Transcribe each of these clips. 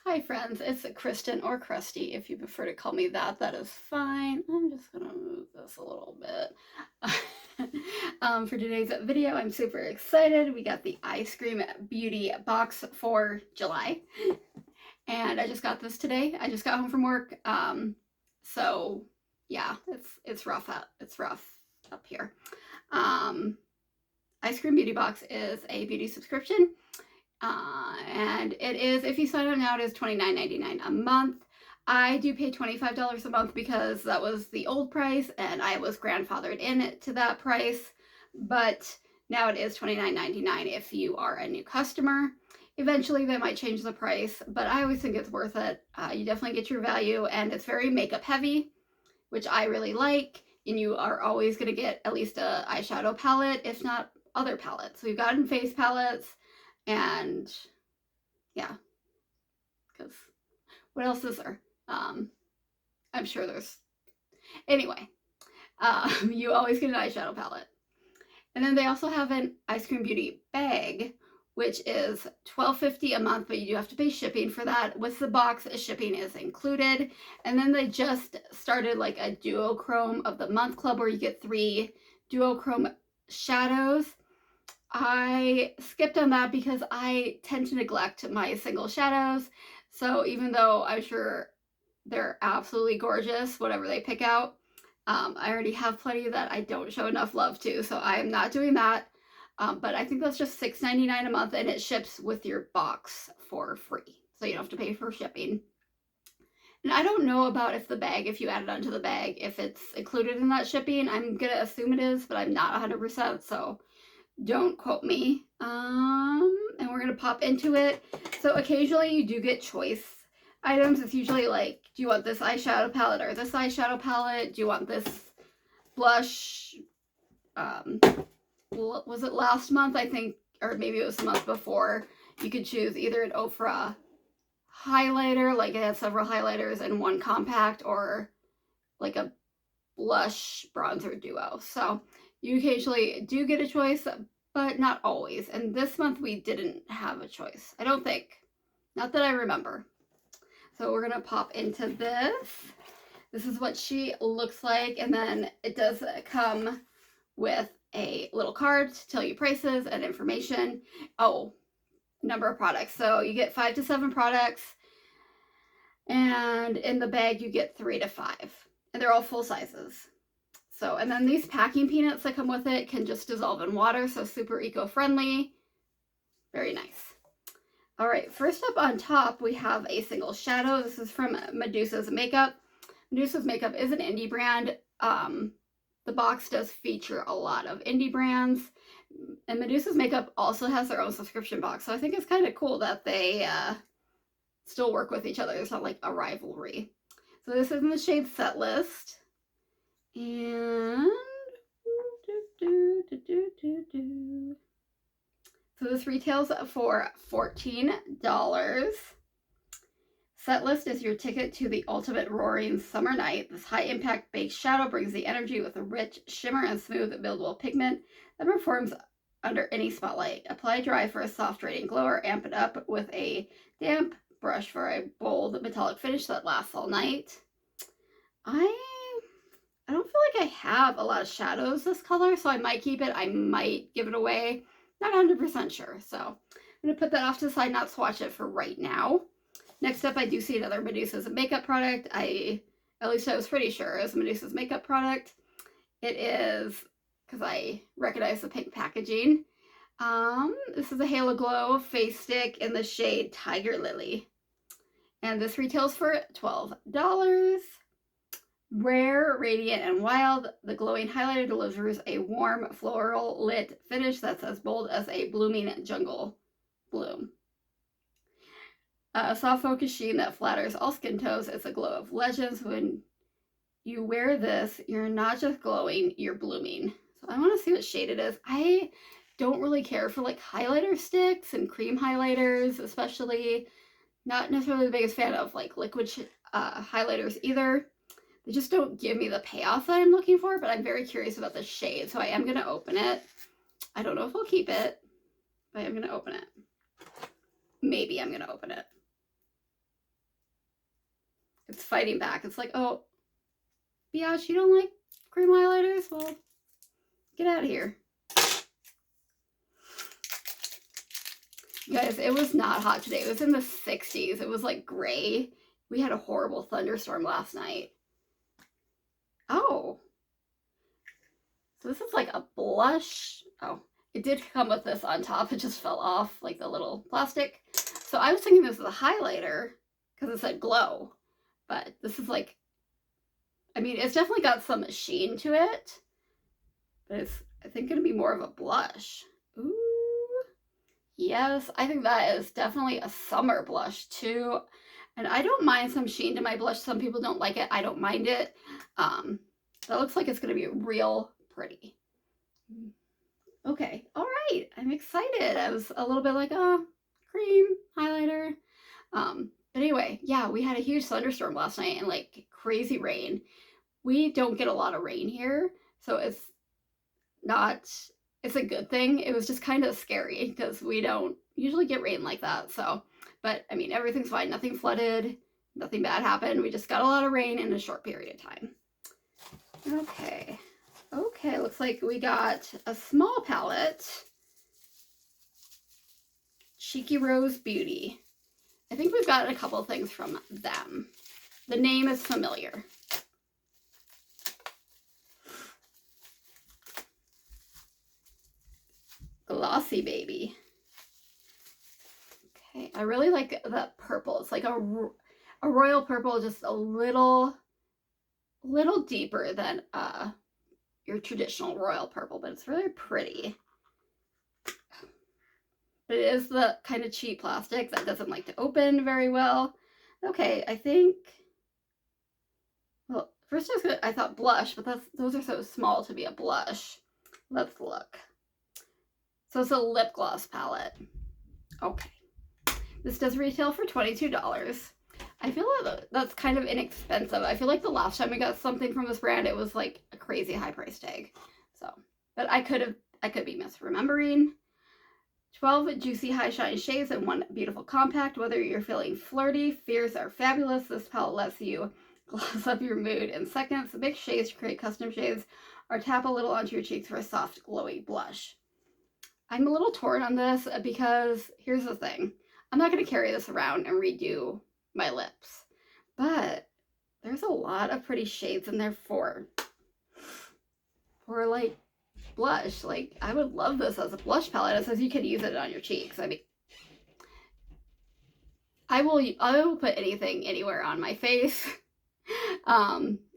Hi friends, it's Kristen or Krusty. If you prefer to call me that, that is fine. I'm just gonna move this a little bit. For today's video, I'm super excited. We got the Eyescream Beauty box for July. And I just got this today. I just got home from work. So yeah, it's rough out. It's rough up here. Eyescream Beauty box is a beauty subscription. And it is, if you sign up now, it is $29.99 a month. I do pay $25 a month because that was the old price and I was grandfathered in to that price. But now it is $29.99 if you are a new customer. Eventually they might change the price, but I always think it's worth it. You definitely get your value, and it's very makeup heavy, which I really like. And you are always going to get at least a eyeshadow palette, if not other palettes. We've gotten face palettes. And yeah, because what else is there? I'm sure there's, anyway, you always get an eyeshadow palette. And then they also have an Eyescream Beauty bag, which is $12.50 a month, but you do have to pay shipping for that. With the box, shipping is included. And then they just started like a duochrome of the month club where you get 3 duochrome shadows. I skipped on that because I tend to neglect my single shadows. So even though I'm sure they're absolutely gorgeous, whatever they pick out, I already have plenty that I don't show enough love to, so I am not doing that. But I think that's just $6.99 a month, and it ships with your box for free. So you don't have to pay for shipping. And I don't know about if the bag, if you add it onto the bag, if it's included in that shipping. I'm going to assume it is, but I'm not 100%, so don't quote me. And we're gonna pop into it. So occasionally you do get choice items. It's usually like, do you want this eyeshadow palette or this eyeshadow palette? Do you want this blush? Was it last month, I think, or maybe it was the month before? You could choose either an Ofra highlighter, like it has several highlighters in one compact, or like a blush bronzer duo. So you occasionally do get a choice, but not always. And this month we didn't have a choice. I don't think. Not that I remember. So we're going to pop into this. This is what she looks like. And then it does come with a little card to tell you prices and information. Oh, number of products. So you get 5 to 7 products. And in the bag you get 3 to 5. And they're all full sizes. So, and then these packing peanuts that come with it can just dissolve in water, so super eco-friendly. Very nice. All right, first up on top, we have a single shadow. This is from Medusa's Makeup. Medusa's Makeup is an indie brand. The box does feature a lot of indie brands. And Medusa's Makeup also has their own subscription box, so I think it's kind of cool that they still work with each other. It's not like a rivalry. So this is in the shade Set List. And so this retails for $14. Set List is your ticket to the ultimate roaring summer night. This high impact baked shadow brings the energy with a rich shimmer and smooth buildable pigment that performs under any spotlight. Apply dry for a soft radiant glow, or amp it up with a damp brush for a bold metallic finish that lasts all night. I don't feel like I have a lot of shadows this color, so I might keep it. I might give it away. Not 100% sure. So I'm going to put that off to the side, not swatch it for right now. Next up, I do see another Medusa's Makeup product. At least I was pretty sure it was Medusa's Makeup product. It is, because I recognize the pink packaging. This is a Halo Glow face stick in the shade Tiger Lily. And this retails for $12. Rare, radiant, and wild, the glowing highlighter delivers a warm, floral lit finish that's as bold as a blooming jungle bloom. A soft focus sheen that flatters all skin tones. It's a glow of legends. When you wear this, you're not just glowing, you're blooming. So I want to see what shade it is. I don't really care for like highlighter sticks and cream highlighters, especially. Not necessarily the biggest fan of like liquid highlighters either. They just don't give me the payoff that I'm looking for, but I'm very curious about the shade, so I am going to open it. I don't know if I'll keep it, but I'm going to open it. Maybe I'm going to open it. it's fighting back. It's like, oh, biatch, you don't like cream highlighters? Well, get out of here. You guys, it was not hot today. It was in the 60s. It was like gray. We had a horrible thunderstorm last night. Oh. So this is like a blush. Oh, it did come with this on top. It just fell off, like the little plastic. So I was thinking this was a highlighter because it said glow. But this is like, I mean, it's definitely got some sheen to it. But it's, I think, going to be more of a blush. Ooh. Yes, I think that is definitely a summer blush too. And I don't mind some sheen to my blush. Some people don't like it. I don't mind it. That looks like it's going to be real pretty. Okay, all right. I'm excited. I was a little bit like, oh, cream, highlighter. But anyway, yeah, we had a huge thunderstorm last night and like crazy rain. We don't get a lot of rain here, so it's a good thing. It was just kind of scary because we don't usually get rain like that. So, but I mean, everything's fine. Nothing flooded. Nothing bad happened. We just got a lot of rain in a short period of time. Okay. Okay, looks like we got a small palette. Cheeky Rose Beauty. I think we've got a couple of things from them. The name is familiar. Glossy Baby. Okay, I really like that purple. It's like a royal purple, just a little deeper than your traditional royal purple, but it's really pretty. But it is the kind of cheap plastic that doesn't like to open very well. Okay, I think, well, first I thought blush, but those are so small to be a blush. Let's look. So it's a lip gloss palette. Okay. This does retail for $22. I feel like that's kind of inexpensive. I feel like the last time we got something from this brand, it was like a crazy high price tag. So, but I could be misremembering. 12 juicy high shine shades in one beautiful compact. Whether you're feeling flirty, fierce, or fabulous, this palette lets you gloss up your mood in seconds. Mix shades to create custom shades, or tap a little onto your cheeks for a soft, glowy blush. I'm a little torn on this because here's the thing. I'm not going to carry this around and redo my lips, but there's a lot of pretty shades in there for like blush. Like, I would love this as a blush palette. It says you can use it on your cheeks. I mean, I will put anything anywhere on my face,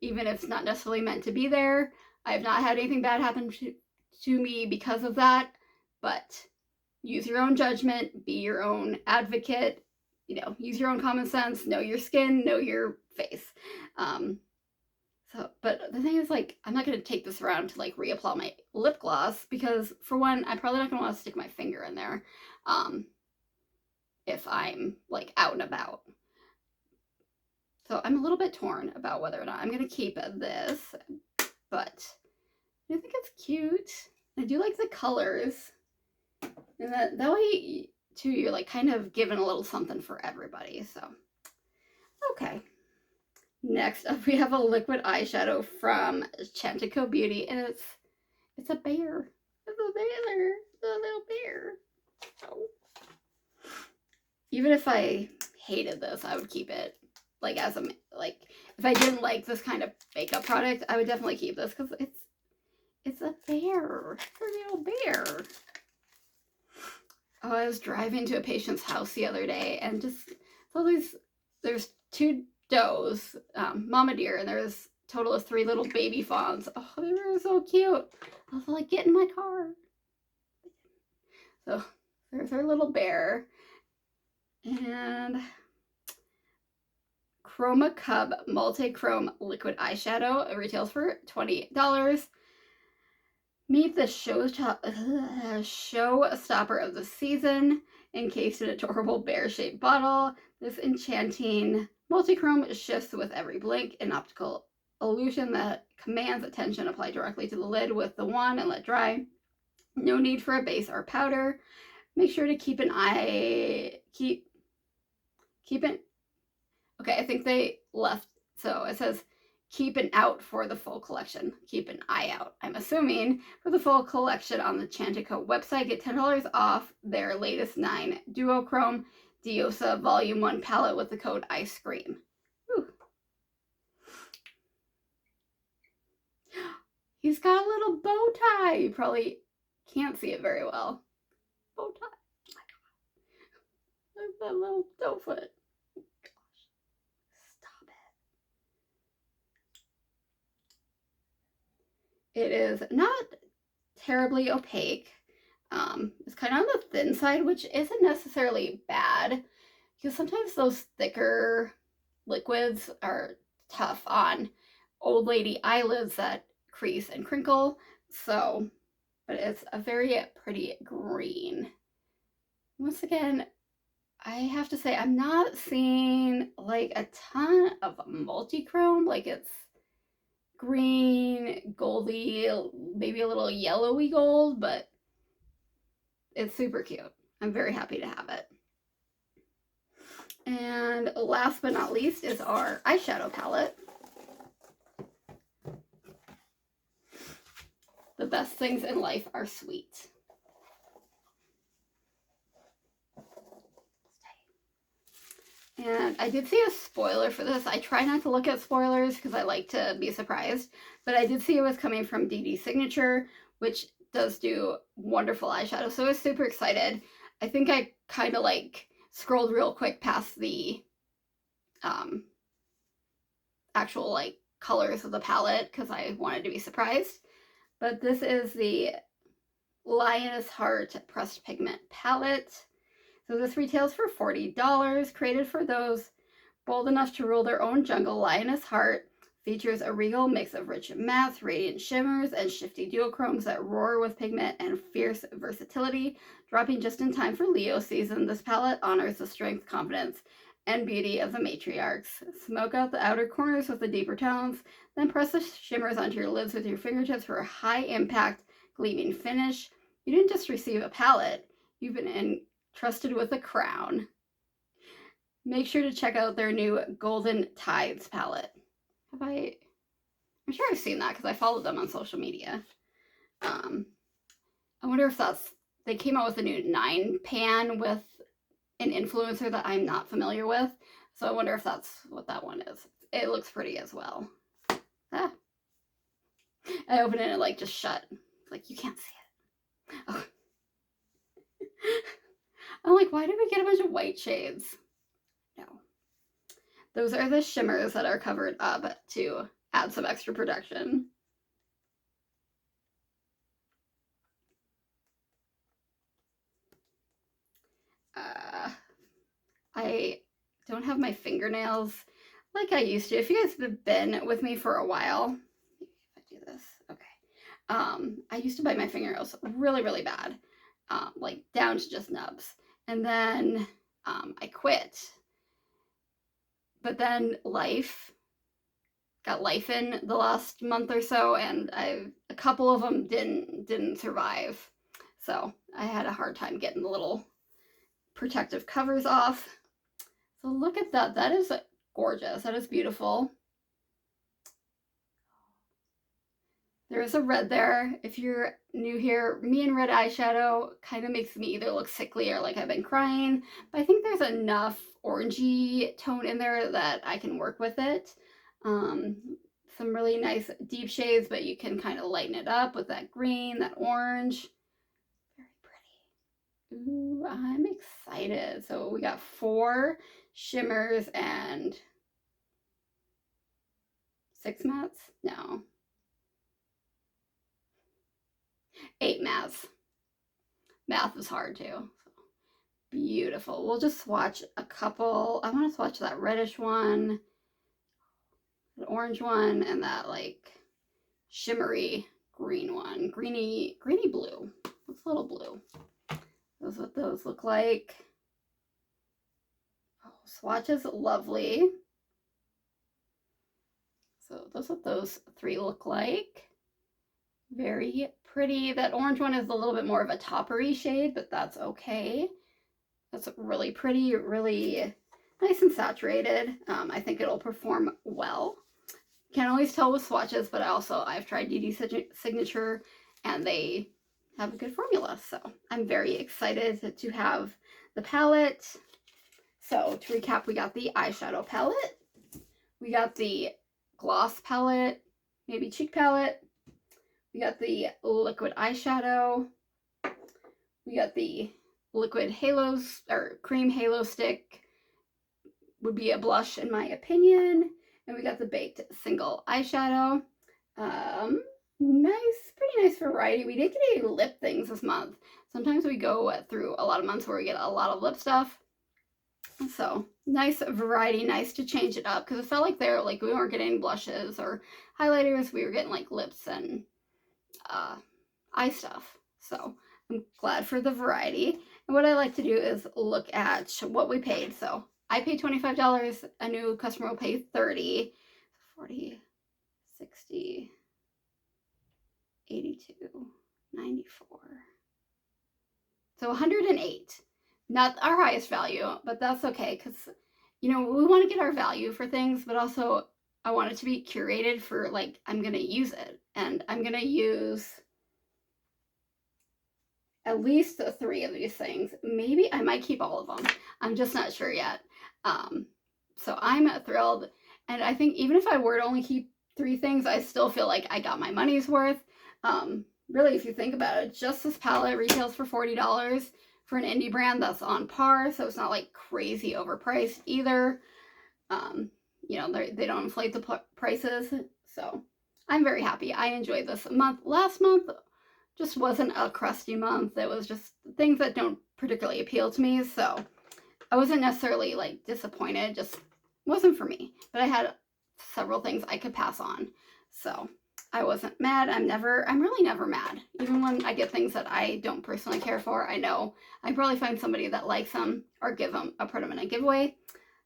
even if it's not necessarily meant to be there. I have not had anything bad happen to me because of that, but use your own judgment, be your own advocate, you know, use your own common sense, know your skin, know your face. But the thing is, like, I'm not going to take this around to like reapply my lip gloss because, for one, I'm probably not going to want to stick my finger in there if I'm like out and about. So I'm a little bit torn about whether or not I'm going to keep this, but I think it's cute. I do like the colors. And that way, too, you're like kind of giving a little something for everybody. So, okay. Next up, we have a liquid eyeshadow from Chantico Beauty, and it's a bear. It's a bear. It's a little bear. Oh. Even if I hated this, I would keep it. Like, if I didn't like this kind of makeup product, I would definitely keep this because it's a bear. It's a little bear. Oh, I was driving to a patient's house the other day and just saw there's two does, mama deer, and there's a total of 3 little baby fawns. Oh, they were so cute. I was like, get in my car. So there's our little bear. And Chroma Cub Multi-Chrome Liquid Eyeshadow. It retails for $20. Meet the showstopper of the season. Encased in a adorable bear-shaped bottle, this enchanting multi-chrome shifts with every blink, an optical illusion that commands attention. Apply directly to the lid with the wand and let dry. No need for a base or powder. Make sure to keep it. Okay, Okay, I think they left. So it says, keep an out for the full collection. Keep an eye out, I'm assuming, for the full collection on the Chantico website. Get $10 off their latest 9 duochrome Diosa Volume 1 palette with the code Eyescream. Ooh. He's got a little bow tie. You probably can't see it very well. Bow tie. Oh my god. Look at that little toe foot. Gosh. Stop it. It is not terribly opaque. It's kind of on the thin side, which isn't necessarily bad, because sometimes those thicker liquids are tough on old lady eyelids that crease and crinkle. So, but it's a very pretty green. Once again, I have to say I'm not seeing like a ton of multi-chrome. Like it's green, goldy, maybe a little yellowy gold, but it's super cute. I'm very happy to have it. And last but not least is our eyeshadow palette. The best things in life are sweet. And I did see a spoiler for this. I try not to look at spoilers because I like to be surprised. But I did see it was coming from DD Signature, which does do wonderful eyeshadow. So I was super excited. I think I kind of like scrolled real quick past the actual like colors of the palette because I wanted to be surprised. But this is the Lioness Heart Pressed Pigment Palette. So this retails for $40, created for those bold enough to rule their own jungle. Lioness Heart features a regal mix of rich mattes, radiant shimmers, and shifty duochromes that roar with pigment and fierce versatility. Dropping just in time for Leo season, this palette honors the strength, confidence, and beauty of the matriarchs. Smoke out the outer corners with the deeper tones, then press the shimmers onto your lids with your fingertips for a high-impact, gleaming finish. You didn't just receive a palette, you've been entrusted with a crown. Make sure to check out their new Golden Tides palette. I'm sure I've seen that because I followed them on social media. I wonder if they came out with a new 9 pan with an influencer that I'm not familiar with. So I wonder if that's what that one is. It looks pretty as well. Ah. I opened it and it like just shut. Like you can't see it. Oh. I'm like, why did we get a bunch of white shades? No. Those are the shimmers that are covered up to add some extra protection. I don't have my fingernails like I used to. If you guys have been with me for a while, if I do this, okay. I used to bite my fingernails really, really bad, like down to just nubs. And then I quit. But then got life in the last month or so, and a couple of them didn't survive. So I had a hard time getting the little protective covers off. So look at that. That is gorgeous. That is beautiful. There is a red there. If you're new here, me and red eyeshadow kind of makes me either look sickly or like I've been crying. But I think there's enough orangey tone in there that I can work with it. Some really nice deep shades, but you can kind of lighten it up with that green, that orange. Very pretty. Ooh, I'm excited. So we got 4 shimmers and 6 mattes? No. 8 mattes. Math is hard too. Beautiful. We'll just swatch a couple. I want to swatch that reddish one, the orange one, and that like shimmery green one. Greeny blue. Looks a little blue. That's what those look like. Oh, swatch is lovely. So those what those 3 look like. Very pretty. That orange one is a little bit more of a toppery shade, but that's okay. That's really pretty, really nice and saturated. I think it'll perform well. Can't always tell with swatches, but I've tried DD Signature and they have a good formula. So I'm very excited to have the palette. So to recap, we got the eyeshadow palette. We got the gloss palette, maybe cheek palette. We got the liquid eyeshadow. We got the liquid halos, or cream halo stick, would be a blush in my opinion. And we got the baked single eyeshadow. Nice, pretty nice variety. We did get a lip things this month. Sometimes we go through a lot of months where we get a lot of lip stuff. So nice variety, nice to change it up, because it felt like we weren't getting blushes or highlighters. We were getting like lips and eye stuff. So I'm glad for the variety. And what I like to do is look at what we paid. So I paid $25. A new customer will pay $30. 40, 60, 82, 94. So 108. Not our highest value, but that's okay, because, you know, we want to get our value for things, but also I want it to be curated for, like, I'm going to use it. And I'm going to use at least 3 of these things. Maybe I might keep all of them. I'm just not sure yet. So I'm thrilled. And I think even if I were to only keep 3 things, I still feel like I got my money's worth. Really, if you think about it, just this palette retails for $40 for an indie brand. That's on par, so it's not like crazy overpriced either. You know, they don't inflate the prices, so I'm very happy. I enjoyed this month. Last month just wasn't a crusty month. It was just things that don't particularly appeal to me, so I wasn't necessarily like disappointed, just wasn't for me. But I had several things I could pass on, so I wasn't mad. I'm really never mad. Even when I get things that I don't personally care for, I know I probably find somebody that likes them or put them in a giveaway.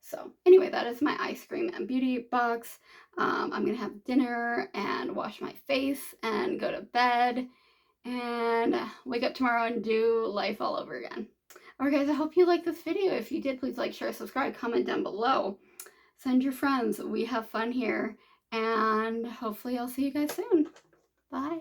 So anyway, that is my Eyescream and beauty box. I'm gonna have dinner and wash my face and go to bed and wake up tomorrow and do life all over again. Alright guys, I hope you liked this video. If you did, please like, share, subscribe, comment down below. Send your friends. We have fun here. And hopefully I'll see you guys soon. Bye.